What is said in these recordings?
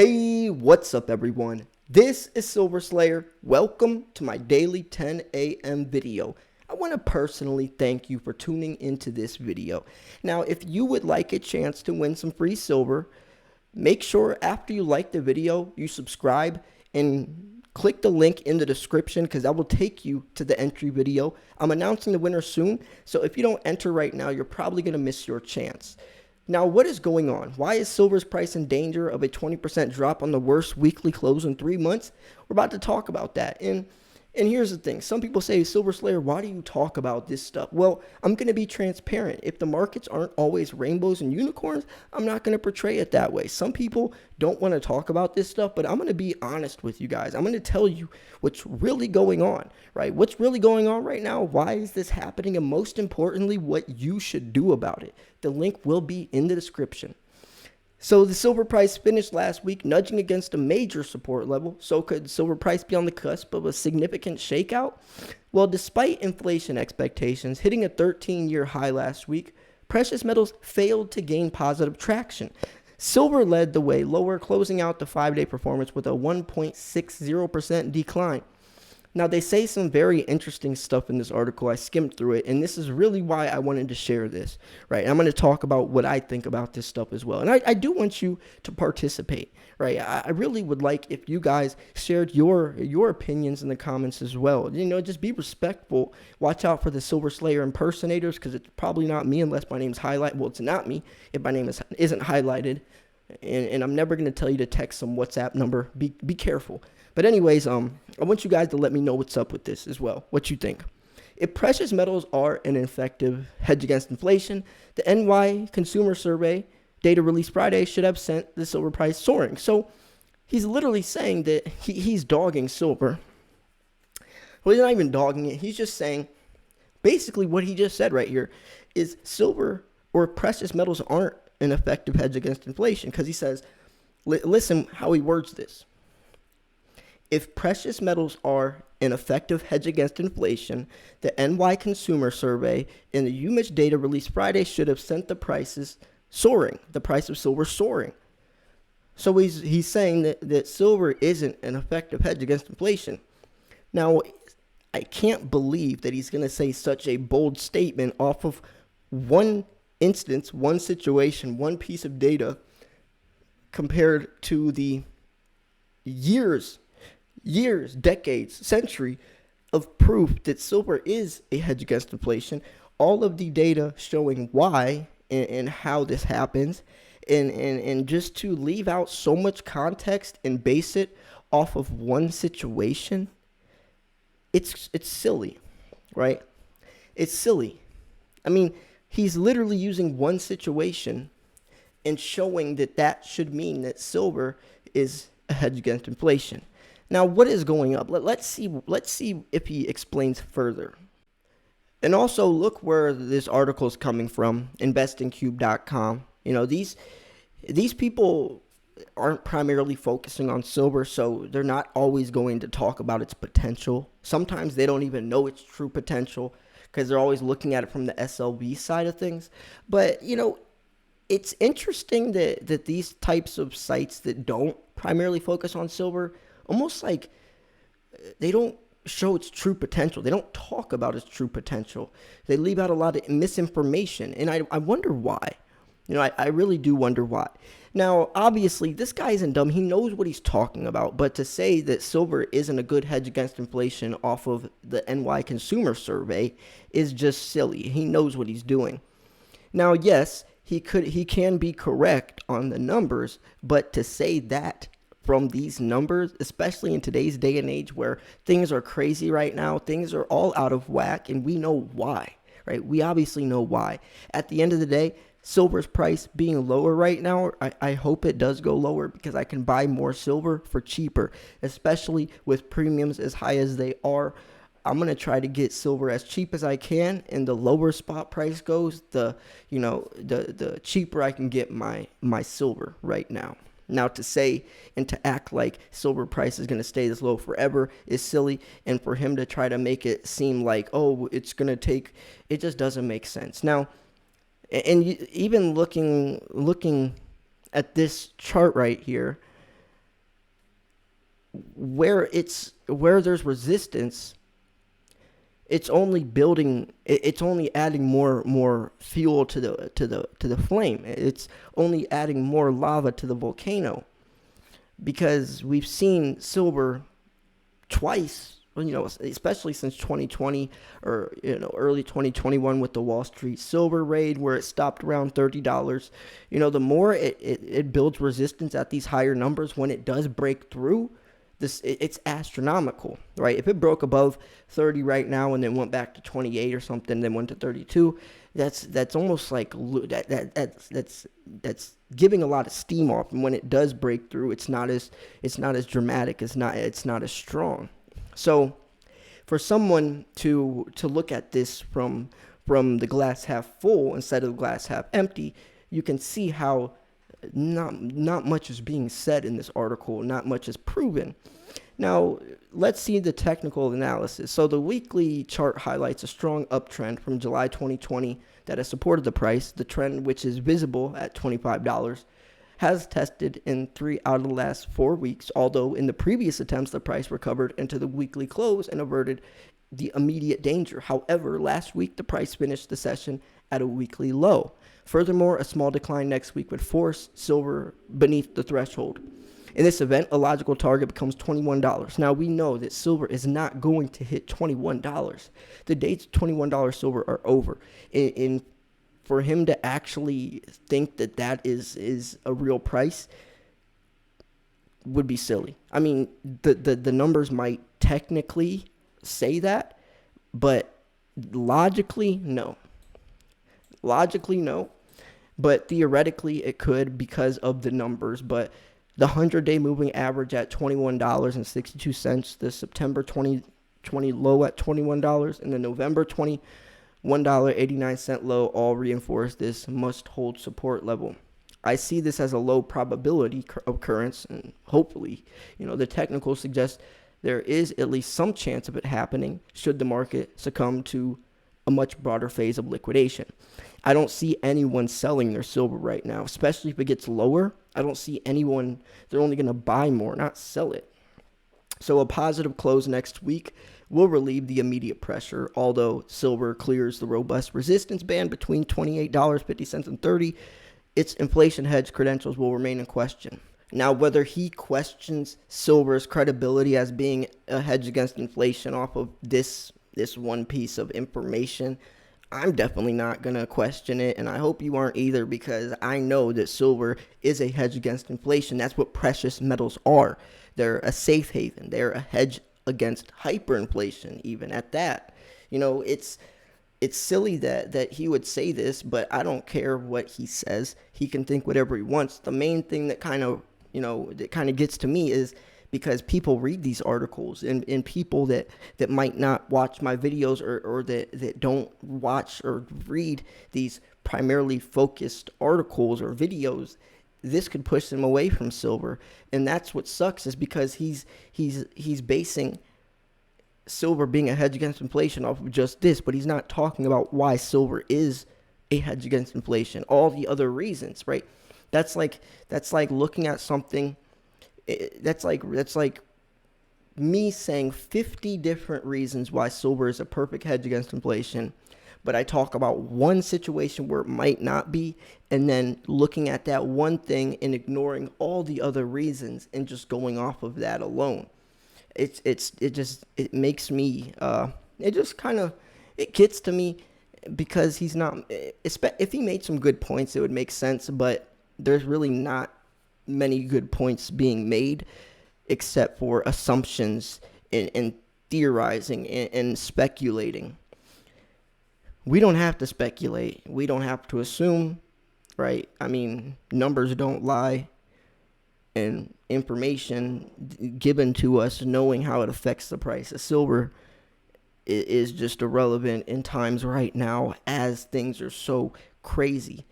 Hey, what's up everyone? This is Silver Slayer. Welcome to my daily 10 a.m. video. I want to personally thank you for tuning into this video. Now, if you would like a chance to win some free silver, make sure after you like the video, you subscribe and click the link in the description because that will take you to the entry video. I'm announcing the winner soon, so if you don't enter right now, you're probably going to miss your chance. Now, what is going on? Why is silver's price in danger of a 20% drop on the worst weekly close in 3 months? We're about to talk about that. And here's the thing. Some people say, Silver Slayer, why do you talk about this stuff? Well, I'm going to be transparent. If the markets aren't always rainbows and unicorns, I'm not going to portray it that way. Some people don't want to talk about this stuff, but I'm going to be honest with you guys. I'm going to tell you what's really going on, right? What's really going on right now? Why is this happening? And most importantly, what you should do about it. The link will be in the description. So the silver price finished last week nudging against a major support level. So could silver price be on the cusp of a significant shakeout? Well, despite inflation expectations hitting a 13-year high last week, precious metals failed to gain positive traction. Silver led the way lower, closing out the 5-day performance with a 1.60% decline. Now, they say some very interesting stuff in this article. I skimmed through it, and this is really why I wanted to share this, right? I'm going to talk about what I think about this stuff as well. And I do want you to participate, right? I really would like if you guys shared your opinions in the comments as well. You know, just be respectful. Watch out for the Silver Slayer impersonators because it's probably not me unless my name's highlighted. Well, it's not me if my name isn't highlighted. And I'm never going to tell you to text some WhatsApp number. Be careful. But anyways, I want you guys to let me know what's up with this as well, what you think. If precious metals are an effective hedge against inflation, the NY Consumer Survey data released Friday should have sent the silver price soaring. So he's literally saying that he's dogging silver. Well, he's not even dogging it. He's just saying basically what he just said right here is silver or precious metals aren't an effective hedge against inflation because he says, listen how he words this. If precious metals are an effective hedge against inflation, the NY Consumer Survey and the UMich data released Friday should have sent the prices soaring, the price of silver soaring. So he's saying that silver isn't an effective hedge against inflation. Now, I can't believe that he's going to say such a bold statement off of one instance, one situation, one piece of data compared to the years, decades, century of proof that silver is a hedge against inflation. All of the data showing why and how this happens, and just to leave out so much context and base it off of one situation, it's silly, right? It's silly. I mean, he's literally using one situation and showing that should mean that silver is a hedge against inflation. Now, what is going up? Let's see if he explains further. And also look where this article is coming from, investingcube.com. You know, these people aren't primarily focusing on silver, so they're not always going to talk about its potential. Sometimes they don't even know its true potential because they're always looking at it from the SLV side of things. But, you know, it's interesting that these types of sites that don't primarily focus on silver almost like they don't show its true potential. They don't talk about its true potential. They leave out a lot of misinformation. And I wonder why. You know, I really do wonder why. Now, obviously, this guy isn't dumb. He knows what he's talking about. But to say that silver isn't a good hedge against inflation off of the NY Consumer Survey is just silly. He knows what he's doing. Now, yes, he can be correct on the numbers. But to say that from these numbers, especially in today's day and age where things are crazy right now, things are all out of whack, and we know why, right? We obviously know why. At the end of the day, silver's price being lower right now, I hope it does go lower because I can buy more silver for cheaper, especially with premiums as high as they are. I'm going to try to get silver as cheap as I can, and the lower spot price goes, the cheaper I can get my silver right now. Now, to say and to act like silver price is going to stay this low forever is silly. And for him to try to make it seem like, oh, it's going to take, it just doesn't make sense. Now, and even looking at this chart right here, where there's resistance, it's only adding more fuel to the flame. It's only adding more lava to the volcano, because we've seen silver twice, especially since 2020, or early 2021, with the Wall Street silver raid, where it stopped around $30. The more it builds resistance at these higher numbers, when it does break through it's astronomical, right? If it broke above 30 right now and then went back to 28 or something, then went to 32, that's almost like that's giving a lot of steam off. And when it does break through, it's not as dramatic, it's not as strong. So for someone to look at this from the glass half full instead of the glass half empty, you can see how not much is being said in this article, not much is proven. Now, let's see the technical analysis. So the weekly chart highlights a strong uptrend from July 2020 that has supported the price. The trend, which is visible at $25, has tested in 3 out of the last 4 weeks, although in the previous attempts, the price recovered into the weekly close and averted the immediate danger. However, last week, the price finished the session at a weekly low. Furthermore, a small decline next week would force silver beneath the threshold. In this event, a logical target becomes $21. Now, we know that silver is not going to hit $21. The dates of $21 silver are over. And for him to actually think that is a real price would be silly. I mean, the numbers might technically say that, but logically, no. But theoretically it could, because of the numbers. But the 100-day moving average at $21.62, the September 2020 low at $21, and the November $21.89 low all reinforce this must-hold support level. I see this as a low probability occurrence, and hopefully, the technical suggests there is at least some chance of it happening should the market succumb to a much broader phase of liquidation. I don't see anyone selling their silver right now, especially if it gets lower. I don't see anyone, they're only going to buy more, not sell it. So a positive close next week will relieve the immediate pressure, although silver clears the robust resistance band between $28.50 and $30. Its inflation hedge credentials will remain in question. Now, whether he questions silver's credibility as being a hedge against inflation off of this one piece of information, I'm definitely not going to question it, and I hope you aren't either, because I know that silver is a hedge against inflation. That's what precious metals are. They're a safe haven. They're a hedge against hyperinflation, even at that. It's silly that he would say this, but I don't care what he says. He can think whatever he wants. The main thing that kind of gets to me is because people read these articles, and people that might not watch my videos or that don't watch or read these primarily focused articles or videos, this could push them away from silver. And that's what sucks, is because he's basing silver being a hedge against inflation off of just this, but he's not talking about why silver is a hedge against inflation, all the other reasons, right? That's like looking at something. That's like me saying 50 different reasons why silver is a perfect hedge against inflation, but I talk about one situation where it might not be, and then looking at that one thing and ignoring all the other reasons and just going off of that alone. It makes me it gets to me, because he's not, if he made some good points, it would make sense, but there's really not many good points being made, except for assumptions and theorizing and speculating. We don't have to speculate. We don't have to assume, right? I mean, numbers don't lie, and information given to us, knowing how it affects the price of silver, is just irrelevant in times right now, as things are so crazy.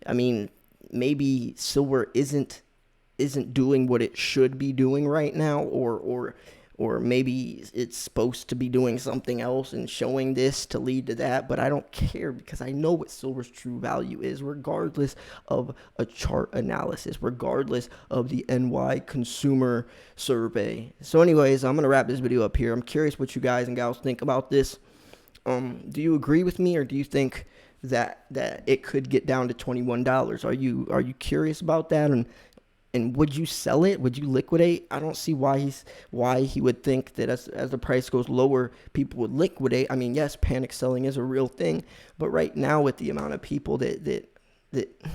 I mean, maybe silver isn't doing what it should be doing right now, or or maybe it's supposed to be doing something else and showing this to lead to that, but I don't care because I know what silver's true value is, regardless of a chart analysis, regardless of the NY consumer survey. So anyways, I'm going to wrap this video up here. I'm curious what you guys and gals think about this. Do you agree with me, or do you think that it could get down to $21? Are you curious about that? And would you sell it? Would you liquidate? I don't see why he would think that as the price goes lower, people would liquidate. I mean, yes, panic selling is a real thing, but right now with the amount of people that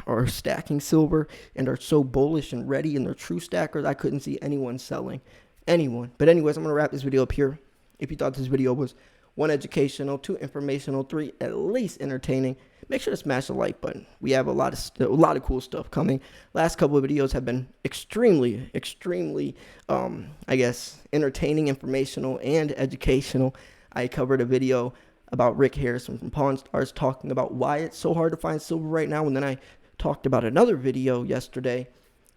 are stacking silver and are so bullish and ready and they're true stackers, I couldn't see anyone selling. Anyone. But anyways, I'm going to wrap this video up here. If you thought this video was 1, educational, 2, informational, 3, at least entertaining, make sure to smash the like button. We have a lot of cool stuff coming. Last couple of videos have been extremely, I guess, entertaining, informational, and educational. I covered a video about Rick Harrison from Pawn Stars talking about why it's so hard to find silver right now, and then I talked about another video yesterday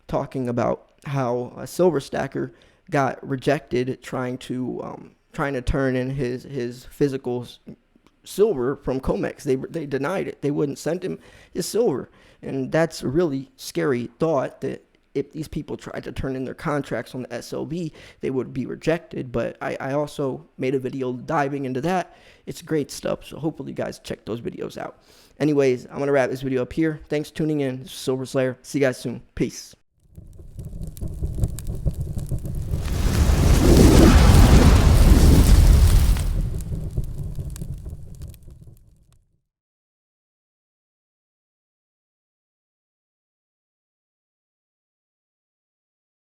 talking about how a silver stacker got rejected trying to turn in his physical silver from COMEX. They denied it. They wouldn't send him his silver. And that's a really scary thought, that if these people tried to turn in their contracts on the SLB, they would be rejected. But I also made a video diving into that. It's great stuff. So hopefully you guys check those videos out. Anyways, I'm going to wrap this video up here. Thanks for tuning in. This is Silver Slayer. See you guys soon. Peace.